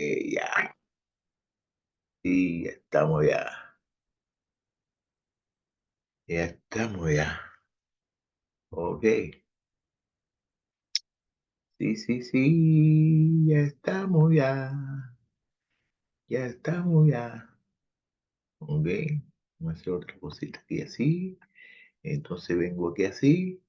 Ya, sí, ya estamos ya. Ya estamos ya. Ok. Sí, sí, sí, ya estamos ya. Ya estamos ya. Ok. Vamos a hacer otra cosita aquí así. Entonces vengo aquí así.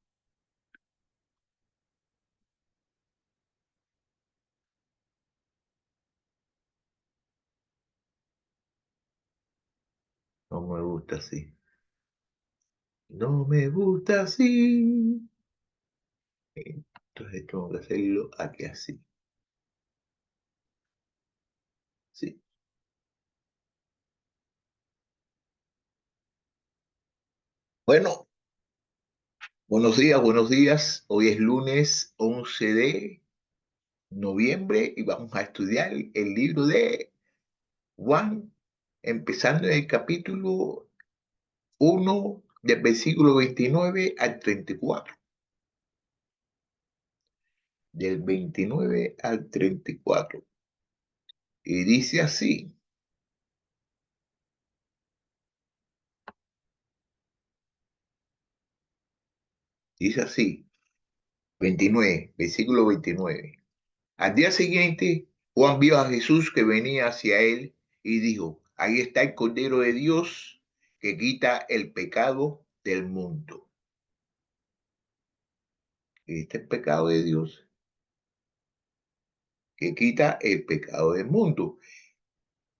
No me gusta así. No me gusta así. Entonces tengo que hacerlo aquí así. Sí. Bueno, buenos días, buenos días. Hoy es lunes 11 de noviembre y vamos a estudiar el libro de Juan, empezando en el capítulo 1 del versículo 29 al 34. Del 29 al 34. Y dice así, 29, versículo 29. Al día siguiente, Juan vio a Jesús que venía hacia él y dijo, ahí está el Cordero de Dios que quita el pecado del mundo. Este es el pecado de Dios que quita el pecado del mundo.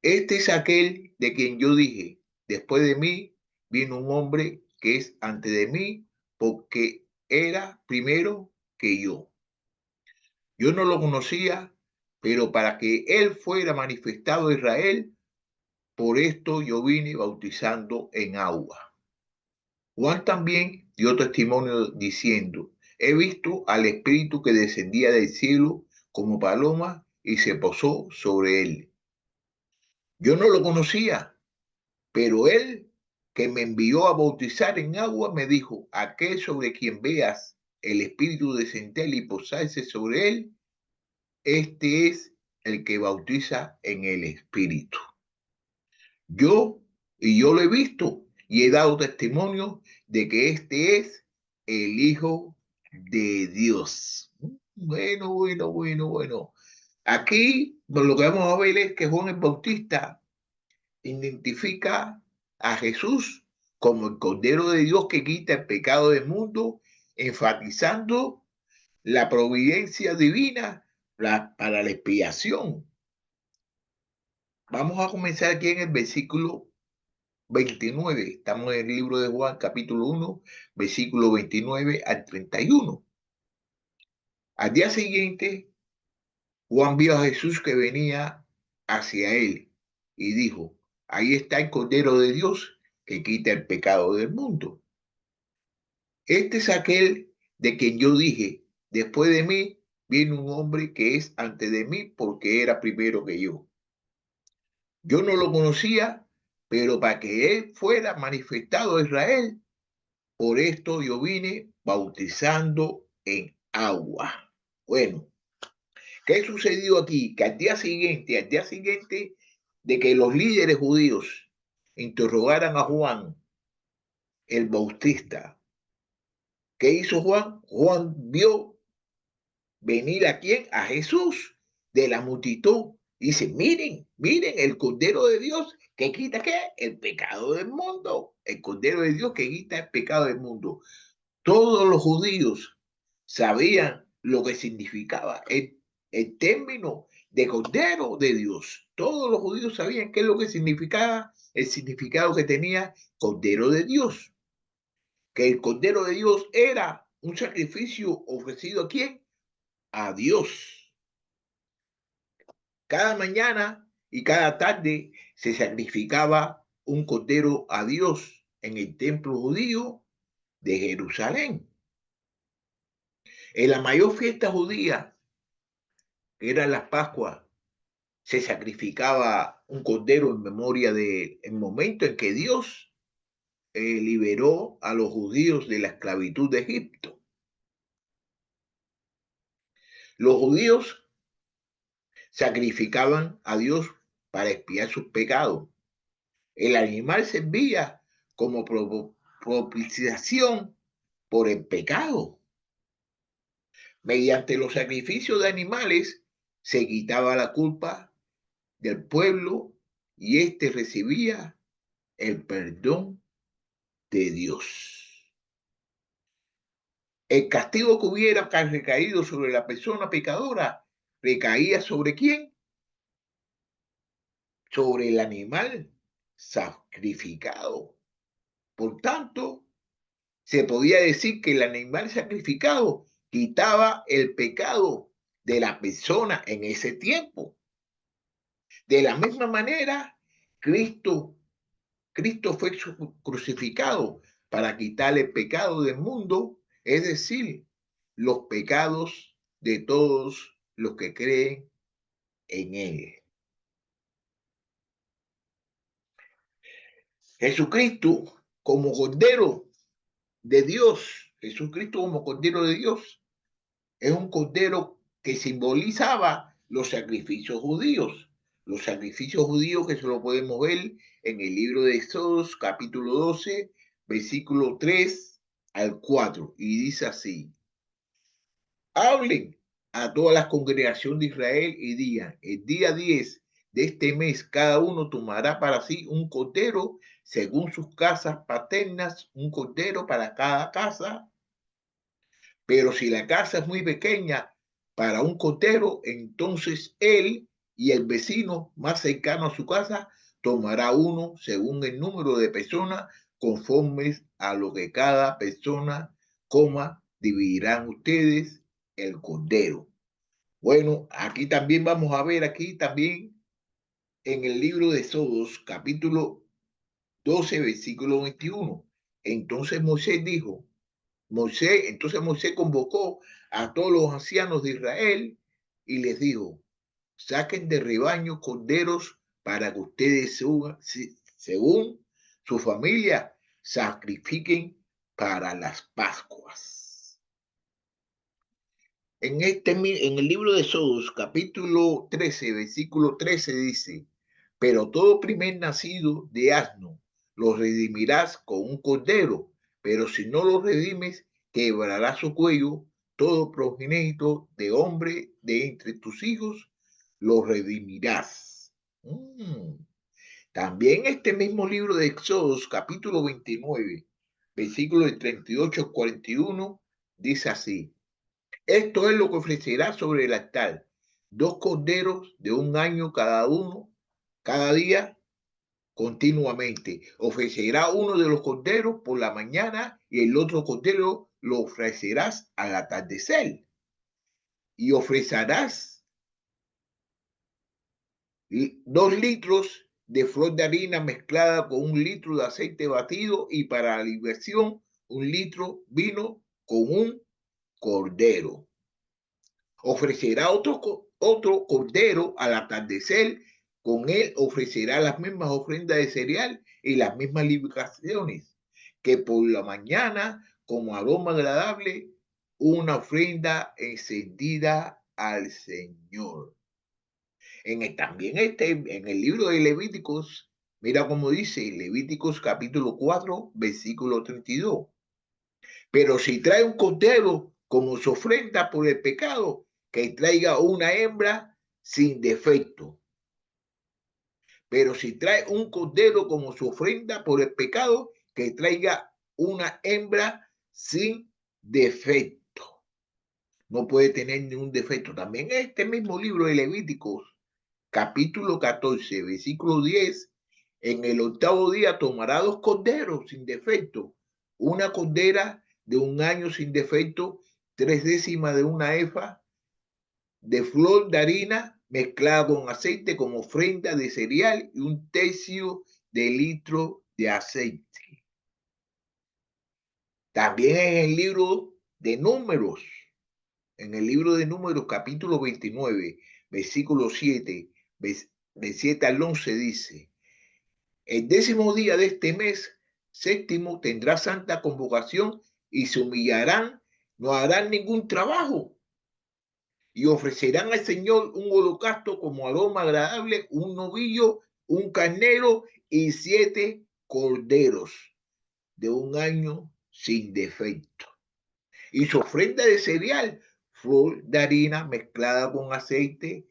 Este es aquel de quien yo dije, después de mí vino un hombre que es antes de mí, porque era primero que yo. Yo no lo conocía, pero para que él fuera manifestado a Israel, por esto yo vine bautizando en agua. Juan también dio testimonio diciendo, he visto al Espíritu que descendía del cielo como paloma y se posó sobre él. Yo no lo conocía, pero él que me envió a bautizar en agua me dijo, aquel sobre quien veas el Espíritu descender y posarse sobre él, este es el que bautiza en el Espíritu. Yo, y yo lo he visto y he dado testimonio de que este es el Hijo de Dios. Bueno, bueno, bueno, bueno. Aquí lo que vamos a ver es que Juan el Bautista identifica a Jesús como el Cordero de Dios que quita el pecado del mundo, enfatizando la providencia divina para la expiación. Vamos a comenzar aquí en el versículo 29. Estamos en el libro de Juan, capítulo 1, versículo 29 al 31. Al día siguiente, Juan vio a Jesús que venía hacia él y dijo, ahí está el Cordero de Dios que quita el pecado del mundo. Este es aquel de quien yo dije, después de mí viene un hombre que es antes de mí porque era primero que yo. Yo no lo conocía, pero para que él fuera manifestado a Israel, por esto yo vine bautizando en agua. Bueno, ¿qué sucedió aquí? Que al día siguiente de que los líderes judíos interrogaran a Juan el Bautista, ¿qué hizo Juan? Juan vio venir a quién, a Jesús de la multitud. Dice, miren, miren el Cordero de Dios que quita ¿qué? El pecado del mundo. El Cordero de Dios que quita el pecado del mundo. Todos los judíos sabían lo que significaba el término de Cordero de Dios. Todos los judíos sabían qué es lo que significaba, el significado que tenía Cordero de Dios. Que el Cordero de Dios era un sacrificio ofrecido a quién, a Dios. Cada mañana y cada tarde se sacrificaba un cordero a Dios en el templo judío de Jerusalén. En la mayor fiesta judía, que era la Pascua, se sacrificaba un cordero en memoria del momento en que Dios liberó a los judíos de la esclavitud de Egipto. Los judíos sacrificaban a Dios para expiar sus pecados. El animal servía como propiciación por el pecado. Mediante los sacrificios de animales se quitaba la culpa del pueblo y éste recibía el perdón de Dios. El castigo que hubiera recaído sobre la persona pecadora recaía ¿sobre quién? Sobre el animal sacrificado. Por tanto, se podía decir que el animal sacrificado quitaba el pecado de la persona en ese tiempo. De la misma manera, Cristo fue crucificado para quitar el pecado del mundo, es decir, los pecados de todos los que creen en Él. Jesucristo como Cordero de Dios, Jesucristo como Cordero de Dios, es un Cordero que simbolizaba los sacrificios judíos. Los sacrificios judíos que se lo podemos ver en el libro de Éxodo, capítulo 12, versículo 3 al 4. Y dice así: hablen a toda la congregación de Israel y digan: el día 10 de este mes cada uno tomará para sí un cordero según sus casas paternas, un cordero para cada casa. Pero si la casa es muy pequeña para un cordero, entonces él y el vecino más cercano a su casa tomará uno según el número de personas, conformes a lo que cada persona coma, dividirán ustedes el cordero. Bueno, aquí también vamos a ver, aquí también en el libro de Éxodos, capítulo 12, versículo 21. Entonces entonces Moisés convocó a todos los ancianos de Israel y les dijo: saquen de rebaño corderos para que ustedes según su familia sacrifiquen para las Pascuas. En el libro de Éxodo, capítulo 13, versículo 13 dice: pero todo primer nacido de asno lo redimirás con un cordero, pero si no lo redimes, quebrará su cuello. Todo progenitor de hombre de entre tus hijos lo redimirás. También este mismo libro de Éxodo, capítulo 29, versículo de 38 al 41, dice así: esto es lo que ofrecerá sobre el altar: 2 corderos de 1 año cada uno, cada día, continuamente. Ofrecerá uno de los corderos por la mañana y el otro cordero lo ofrecerás al atardecer. Y ofrecerás 2 litros de flor de harina mezclada con 1 litro de aceite batido, y para la libación 1 litro vino con un cordero. Ofrecerá otro cordero al atardecer, con él ofrecerá las mismas ofrendas de cereal y las mismas libaciones, que por la mañana, como aroma agradable, una ofrenda encendida al Señor. También en el libro de Levíticos, mira cómo dice Levíticos capítulo 4, versículo 32. Pero si trae un cordero como su ofrenda por el pecado, que traiga una hembra sin defecto. Pero si trae un cordero como su ofrenda por el pecado, que traiga una hembra sin defecto. No puede tener ningún defecto. También este mismo libro de Levíticos, capítulo 14, versículo 10, en el 8º día tomará 2 corderos sin defecto, una cordera de 1 año sin defecto, 3/10 de una efa de flor de harina mezclada con aceite como ofrenda de cereal, y 1/3 de litro de aceite. También en el libro de Números, capítulo 29, versículo 7, de 7 al 11 dice: el 10º día de este mes séptimo tendrá santa convocación y se humillarán, no harán ningún trabajo. y ofrecerán al Señor un holocausto como aroma agradable, un novillo, un carnero y 7 corderos de un año sin defecto. Y su ofrenda de cereal, flor de harina mezclada con aceite,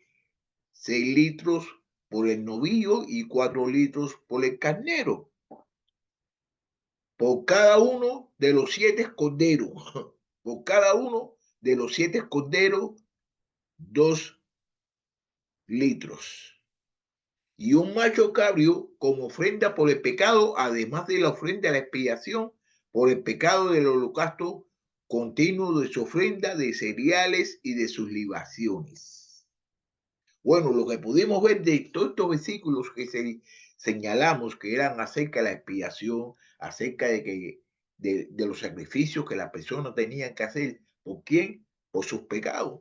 6 litros por el novillo y 4 litros por el carnero, por cada uno de los 7 corderos, por cada uno de los 7 corderos, 2 litros. Y un macho cabrio como ofrenda por el pecado, además de la ofrenda de la expiación por el pecado del holocausto continuo de su ofrenda de cereales y de sus libaciones. Bueno, lo que pudimos ver de todos estos versículos que señalamos que eran acerca de la expiación, acerca de los sacrificios que las personas tenían que hacer. ¿Por quién? Por sus pecados.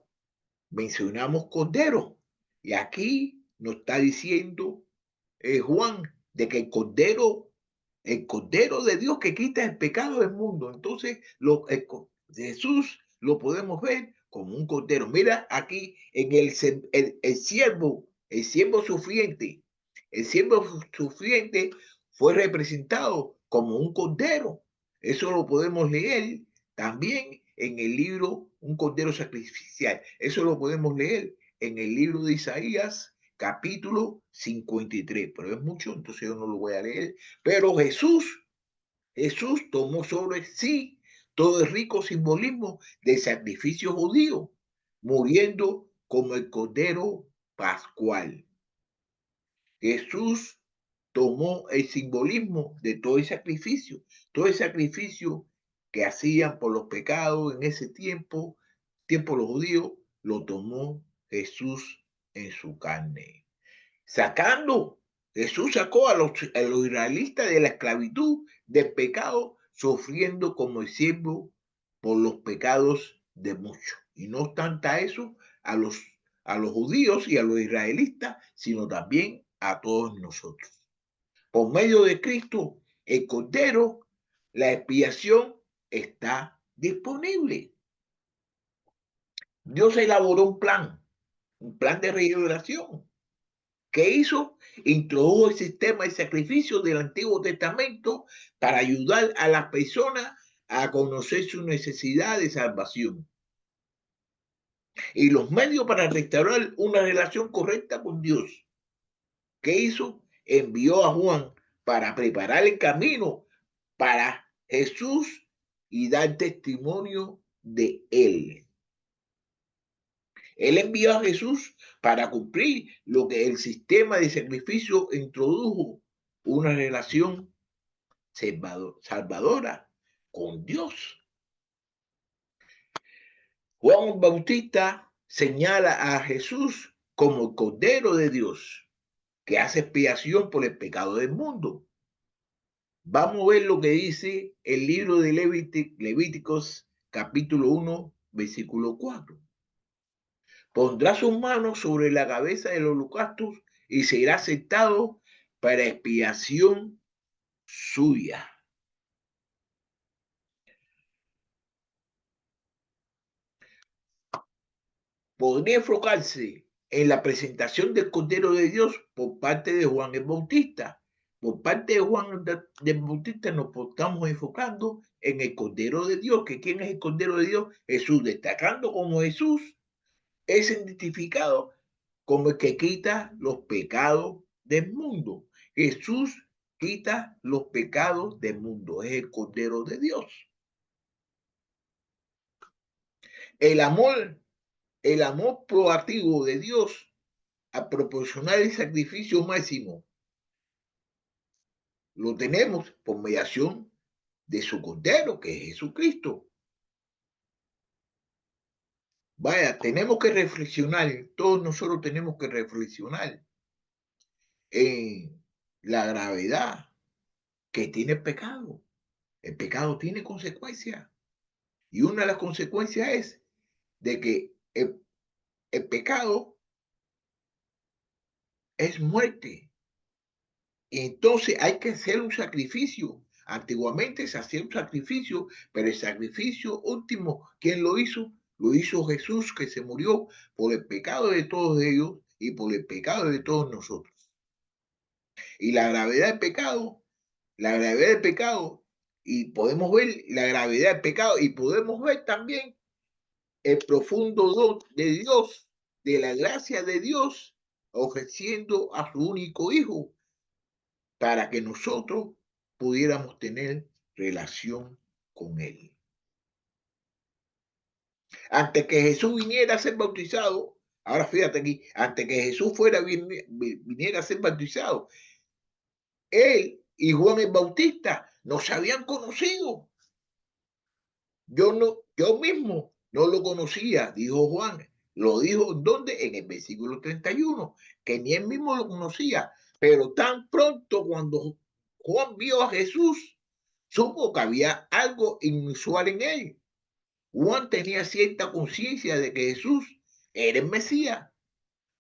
Mencionamos cordero. Y aquí nos está diciendo Juan de que el cordero de Dios que quita el pecado del mundo. Entonces, Jesús lo podemos ver como un cordero. Mira aquí en el siervo sufriente. El siervo sufriente fue representado como un cordero. Eso lo podemos leer también en el libro Un Cordero Sacrificial. Eso lo podemos leer en el libro de Isaías, capítulo 53. Pero es mucho, entonces yo no lo voy a leer. Pero Jesús tomó sobre sí todo el rico simbolismo del sacrificio judío, muriendo como el Cordero Pascual. Jesús tomó el simbolismo de todo el sacrificio que hacían por los pecados en ese tiempo los judíos, lo tomó Jesús en su carne. Jesús sacó a los israelitas de la esclavitud, del pecado, sufriendo como el siervo por los pecados de muchos. Y no obstante eso, a los, a los judíos y a los israelitas, sino también a todos nosotros. Por medio de Cristo, el Cordero, la expiación está disponible. Dios elaboró un plan de regeneración. ¿Qué hizo? Introdujo el sistema de sacrificio del Antiguo Testamento para ayudar a las personas a conocer su necesidad de salvación y los medios para restaurar una relación correcta con Dios. ¿Qué hizo? Envió a Juan para preparar el camino para Jesús y dar testimonio de él. Él envió a Jesús para cumplir lo que el sistema de sacrificio introdujo, una relación salvadora con Dios. Juan Bautista señala a Jesús como el Cordero de Dios, que hace expiación por el pecado del mundo. Vamos a ver lo que dice el libro de Levíticos, capítulo 1, versículo 4. Pondrá sus manos sobre la cabeza del holocausto y será aceptado para expiación suya. Podría enfocarse en la presentación del Cordero de Dios por parte de Juan el Bautista. Por parte de Juan el Bautista nos estamos enfocando en el Cordero de Dios, que ¿quién es el Cordero de Dios? Jesús, destacando como Jesús es identificado como el que quita los pecados del mundo. Jesús quita los pecados del mundo, es el Cordero de Dios. El amor proactivo de Dios a proporcionar el sacrificio máximo lo tenemos por mediación de su Cordero, que es Jesucristo. Vaya, tenemos que reflexionar, todos nosotros tenemos que reflexionar en la gravedad que tiene el pecado. El pecado tiene consecuencias. Y una de las consecuencias es de que el pecado es muerte. Y entonces hay que hacer un sacrificio. Antiguamente se hacía un sacrificio, pero el sacrificio último, ¿quién lo hizo? lo hizo Jesús, que se murió por el pecado de todos ellos y por el pecado de todos nosotros. Y la gravedad del pecado, y podemos ver la gravedad del pecado, y podemos ver también el profundo don de Dios, de la gracia de Dios, ofreciendo a su único Hijo para que nosotros pudiéramos tener relación con Él. Antes que Jesús viniera a ser bautizado, ahora fíjate aquí, antes que Jesús viniera a ser bautizado, Él y Juan el Bautista no se habían conocido. Yo mismo no lo conocía, dijo Juan. Lo dijo, ¿dónde? En el versículo 31, que ni él mismo lo conocía. Pero tan pronto cuando Juan vio a Jesús, supo que había algo inusual en él. Juan tenía cierta conciencia de que Jesús era el Mesías,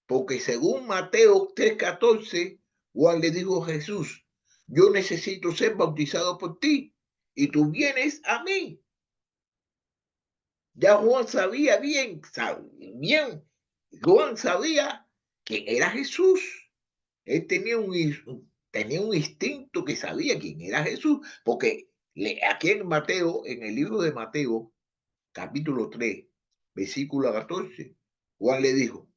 porque según Mateo 3:14, Juan le dijo a Jesús, yo necesito ser bautizado por ti y tú vienes a mí. Ya Juan sabía bien, Juan sabía quién era Jesús. Él tenía un instinto que sabía quién era Jesús, porque aquí en Mateo, en el libro de Mateo, capítulo 3, versículo 14, Juan le dijo,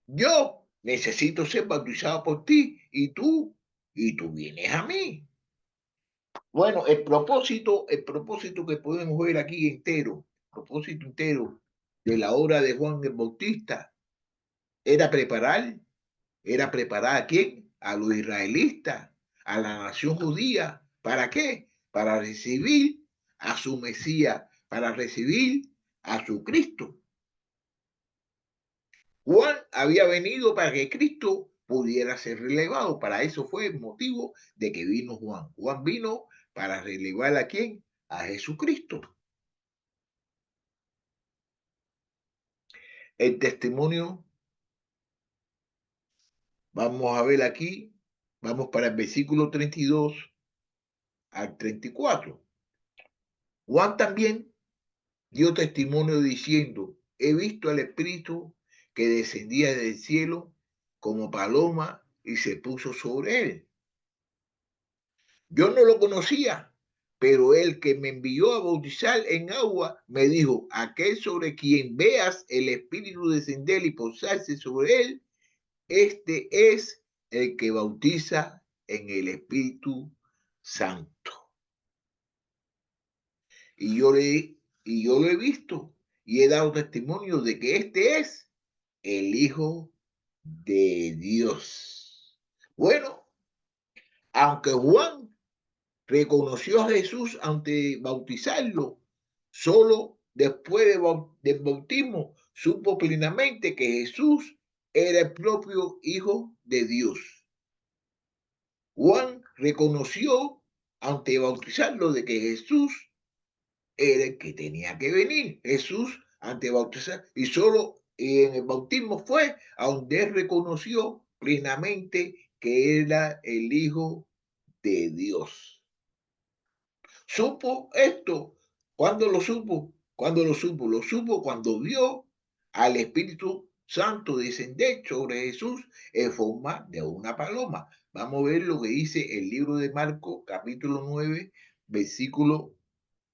yo necesito ser bautizado por ti y tú vienes a mí. Bueno, el propósito que podemos ver aquí entero, propósito entero de la obra de Juan el Bautista, era preparar a quién, a los israelitas, a la nación judía. ¿Para qué? Para recibir a su Mesías, para recibir a su Cristo. Juan había venido para que Cristo pudiera ser relevado. Para eso fue el motivo de que vino Juan. Juan vino para relevar a quién, a Jesucristo. El testimonio, vamos a ver aquí, vamos para el versículo 32 al 34. Juan también dio testimonio diciendo, he visto al Espíritu que descendía del cielo como paloma y se puso sobre él. Yo no lo conocía, pero el que me envió a bautizar en agua me dijo, aquel sobre quien veas el Espíritu descender y posarse sobre él, este es el que bautiza en el Espíritu Santo. Y yo lo he visto y he dado testimonio de que este es el Hijo de Dios. Bueno, aunque Juan reconoció a Jesús antes de bautizarlo, solo después del bautismo supo plenamente que Jesús era el propio Hijo de Dios. Juan reconoció antes de bautizarlo de que Jesús era el que tenía que venir. Jesús antes de bautizar, y solo en el bautismo fue a donde él reconoció plenamente que era el Hijo de Dios. ¿Supo esto? ¿Cuándo lo supo? ¿Cuándo lo supo? Lo supo cuando vio al Espíritu Santo descender sobre Jesús en forma de una paloma. Vamos a ver lo que dice el libro de Marcos, capítulo 9,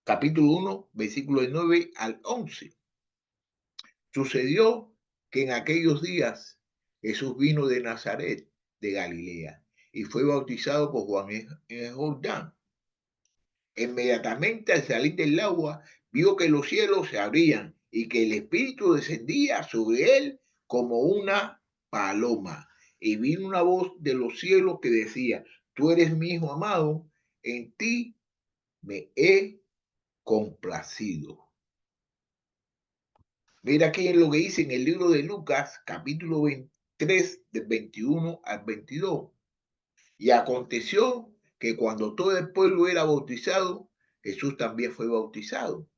capítulo 1, versículo 9 al 11. Sucedió que en aquellos días Jesús vino de Nazaret, de Galilea, y fue bautizado por Juan en el Jordán. Inmediatamente al salir del agua, vio que los cielos se abrían y que el Espíritu descendía sobre él como una paloma. Y vino una voz de los cielos que decía, tú eres mi Hijo amado, en ti me he complacido. Mira aquí lo que dice en el libro de Lucas, capítulo 23, del 21 al 22. Y aconteció que cuando todo el pueblo era bautizado, Jesús también fue bautizado.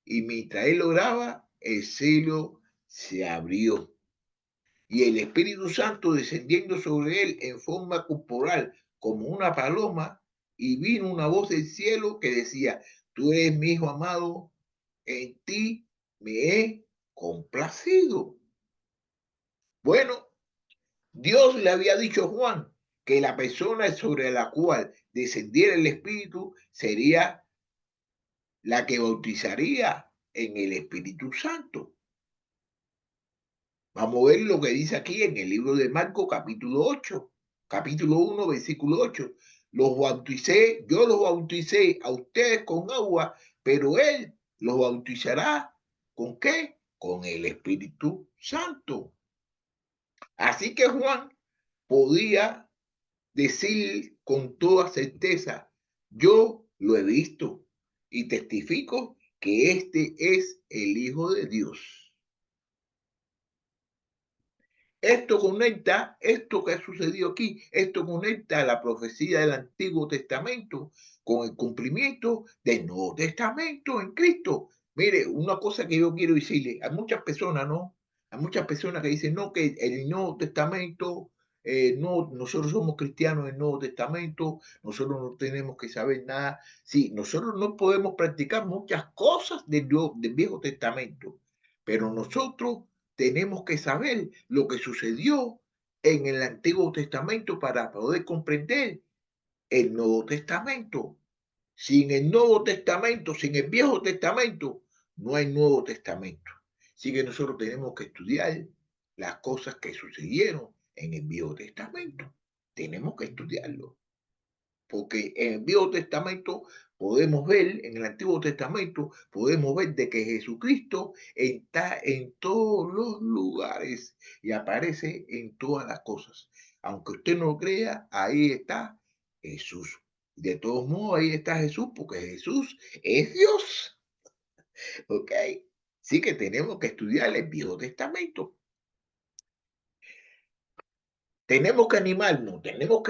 Y mientras él oraba, el cielo se abrió. Y el Espíritu Santo descendiendo sobre él en forma corporal como una paloma, y vino una voz del cielo que decía, tú eres mi Hijo amado, en ti me he complacido. Bueno, Dios le había dicho a Juan que la persona sobre la cual descendiera el Espíritu sería la que bautizaría en el Espíritu Santo. Vamos a ver lo que dice aquí en el libro de Marcos, capítulo 8, capítulo 1, versículo 8. Yo los bauticé a ustedes con agua, pero Él los bautizará ¿con qué? Con el Espíritu Santo. Así que Juan podía decir con toda certeza, yo lo he visto y testifico que este es el Hijo de Dios. Esto que ha sucedido aquí, esto conecta la profecía del Antiguo Testamento con el cumplimiento del Nuevo Testamento en Cristo. Mire, una cosa que yo quiero decirle, hay muchas personas, ¿no? Hay muchas personas que dicen, no, que el Nuevo Testamento, no, nosotros somos cristianos del Nuevo Testamento, nosotros no tenemos que saber nada. Sí, nosotros no podemos practicar muchas cosas del Viejo Testamento, pero nosotros tenemos que saber lo que sucedió en el Antiguo Testamento para poder comprender el Nuevo Testamento. Sin el Nuevo Testamento, sin el Viejo Testamento, no hay Nuevo Testamento. Así que nosotros tenemos que estudiar las cosas que sucedieron en el Viejo Testamento. Tenemos que estudiarlo. Porque en el Viejo Testamento podemos ver, en el Antiguo Testamento podemos ver de que Jesucristo está en todos los lugares y aparece en todas las cosas. Aunque usted no lo crea, ahí está Jesús. De todos modos, ahí está Jesús, porque Jesús es Dios. ¿Ok? Sí que tenemos que estudiar el Viejo Testamento. Tenemos que animarnos, tenemos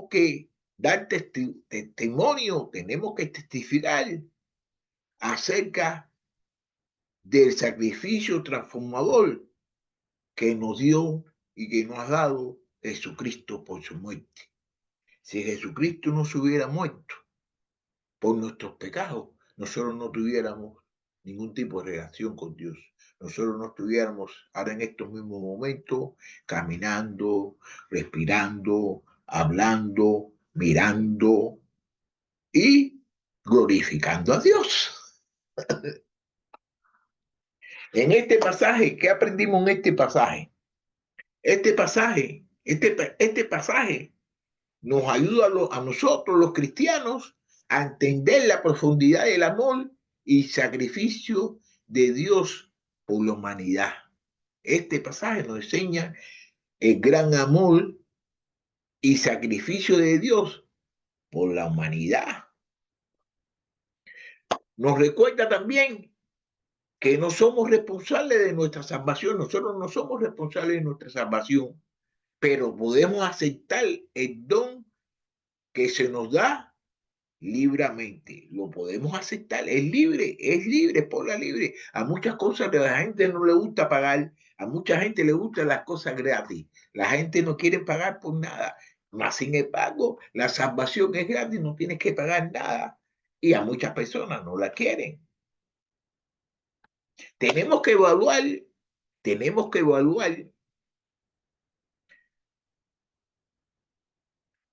que dar testimonio, tenemos que testificar acerca del sacrificio transformador que nos dio y que nos ha dado Jesucristo por su muerte. Si Jesucristo no se hubiera muerto por nuestros pecados, nosotros no tuviéramos ningún tipo de relación con Dios. Nosotros no estuviéramos ahora en estos mismos momentos caminando, respirando, hablando, mirando y glorificando a Dios. En este pasaje, ¿qué aprendimos en este pasaje? Este pasaje nos ayuda a nosotros, los cristianos, a entender la profundidad del amor y sacrificio de Dios por la humanidad. Este pasaje nos enseña el gran amor y sacrificio de Dios por la humanidad. Nos recuerda también que no somos responsables de nuestra salvación, nosotros no somos responsables de nuestra salvación, pero podemos aceptar el don que se nos da libremente. Lo podemos aceptar, es libre, por la libre. A muchas cosas que a la gente no le gusta pagar, a mucha gente le gustan las cosas gratis. La gente no quiere pagar por nada. Más sin embargo, la salvación es gratis, no tienes que pagar nada. Y a muchas personas no la quieren. Tenemos que evaluar, tenemos que evaluar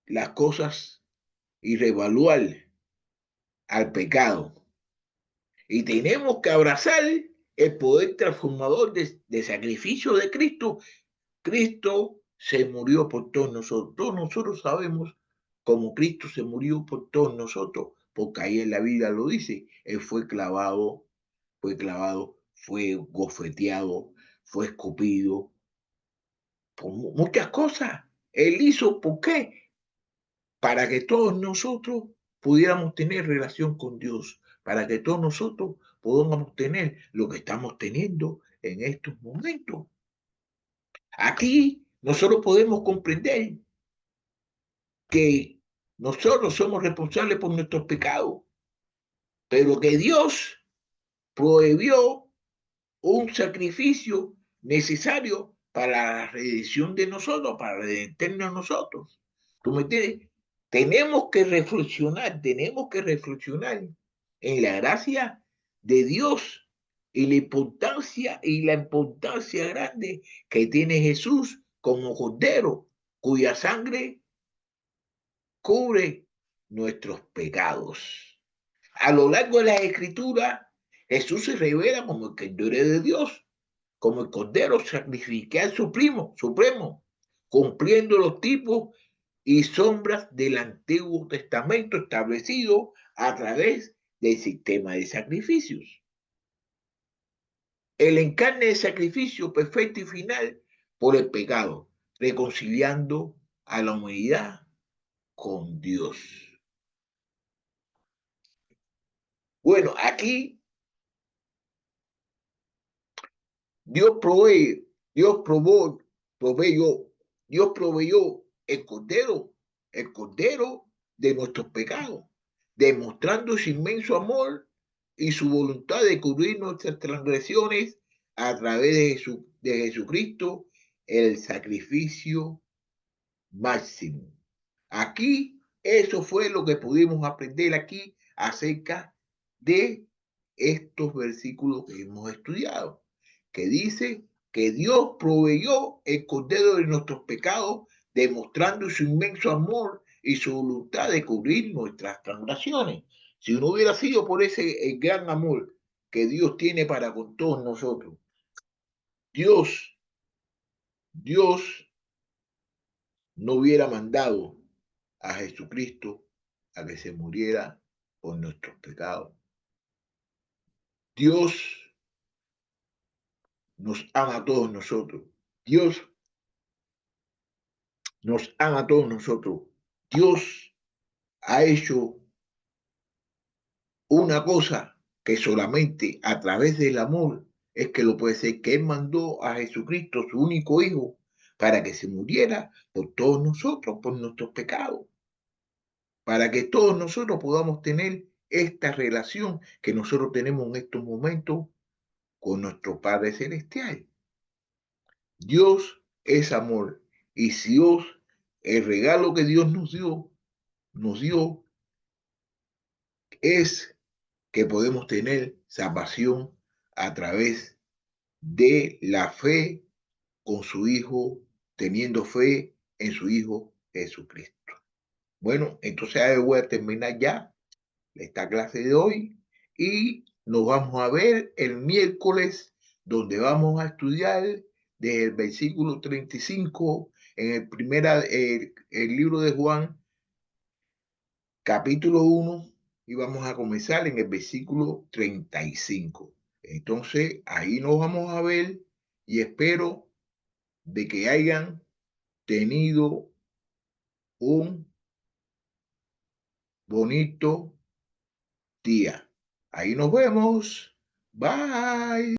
las cosas y reevaluar al pecado. Y tenemos que abrazar el poder transformador de sacrificio de Cristo. Cristo se murió por todos nosotros. Todos nosotros sabemos cómo Cristo se murió por todos nosotros, porque ahí en la Biblia lo dice. Él fue clavado, fue gofeteado, fue escupido, por muchas cosas. Él hizo, ¿por qué? Para que todos nosotros pudiéramos tener relación con Dios, para que todos nosotros podamos tener lo que estamos teniendo en estos momentos. Aquí nosotros podemos comprender que nosotros somos responsables por nuestros pecados, pero que Dios prohibió un sacrificio necesario para la redención de nosotros, para redentirnos a nosotros. ¿Tú me entiendes? Tenemos que reflexionar en la gracia de Dios y la importancia grande que tiene Jesús como Cordero, cuya sangre cubre nuestros pecados. A lo largo de la Escritura, Jesús se revela como el Cordero de Dios, como el Cordero sacrificial supremo, cumpliendo los tipos y sombras del Antiguo Testamento establecido a través del sistema de sacrificios. El encarne de sacrificio perfecto y final por el pecado, reconciliando a la humanidad con Dios. Bueno, aquí Dios provee, Dios probó, proveyó, Dios proveyó el cordero de nuestros pecados, demostrando su inmenso amor y su voluntad de cubrir nuestras transgresiones a través de Jesucristo, el sacrificio máximo. Aquí, eso fue lo que pudimos aprender aquí acerca de estos versículos que hemos estudiado, que dice que Dios proveyó el cordero de nuestros pecados, demostrando su inmenso amor y su voluntad de cubrir nuestras transgresiones. Si no hubiera sido por ese el gran amor que Dios tiene para con todos nosotros, Dios, Dios no hubiera mandado a Jesucristo a que se muriera por nuestros pecados. Dios nos ama a todos nosotros. Dios nos ama a todos nosotros. Dios ha hecho una cosa que solamente a través del amor es que lo puede ser, que Él mandó a Jesucristo, su único Hijo, para que se muriera por todos nosotros, por nuestros pecados, para que todos nosotros podamos tener esta relación que nosotros tenemos en estos momentos con nuestro Padre Celestial. Dios es amor. Y si Dios, el regalo que Dios nos dio es que podemos tener salvación a través de la fe con su Hijo, teniendo fe en su Hijo Jesucristo. Bueno, entonces voy a terminar ya esta clase de hoy y nos vamos a ver el miércoles, donde vamos a estudiar desde el versículo 35 en el libro de Juan, capítulo 1, y vamos a comenzar en el versículo 35. Entonces, ahí nos vamos a ver y espero de que hayan tenido un bonito día. Ahí nos vemos. Bye.